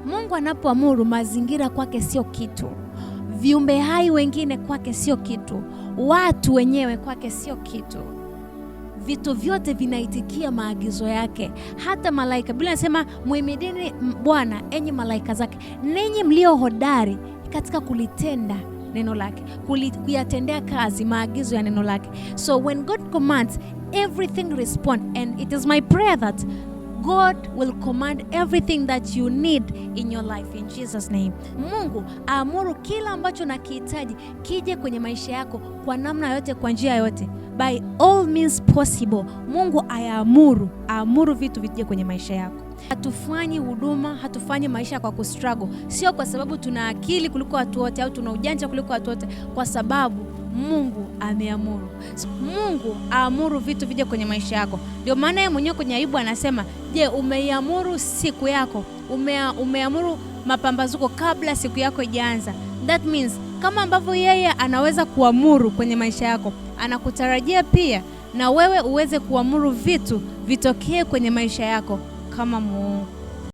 Mungu anapoamuru, mazingira kwake sio kitu. Viumbe hai wengine kwake sio kitu. Watu wenyewe kwake sio kitu. Vitu vyote vinaitikia maagizo yake. Hata malaika. Biblia inasema muhimidini Bwana enyi malaika zake, ninyi mlio hodari katika kulitenda neno lake, kuyatendea kazi maagizo ya neno lake. So when God commands, everything respond, and it is my prayer that God will command everything that you need in your life in Jesus name. Mungu aamuru kila ambacho nakihitaji kije kwenye maisha yako kwa namna yote, kwa njia yote, by all means possible. Mungu aamuru vitu vije kwenye maisha yako. Hatufanyi huduma, hatufanyi maisha kwa kustruggle. Sio kwa sababu tuna akili kuliko watu wote au tuna ujanja kuliko watu wote, kwa sababu Mungu ameamuru. Mungu aamuru vitu vije kwenye maisha yako. Ndio maana yeye mwenyewe kwenye Ayubu anasema, je, umeiamuru siku yako? Umeamuru mapambazuko kabla siku yako ijaanza. That means kama ambavyo yeye anaweza kuamuru kwenye maisha yako, anakutarajia pia na wewe uweze kuamuru vitu vitokee kwenye maisha yako kama Mungu.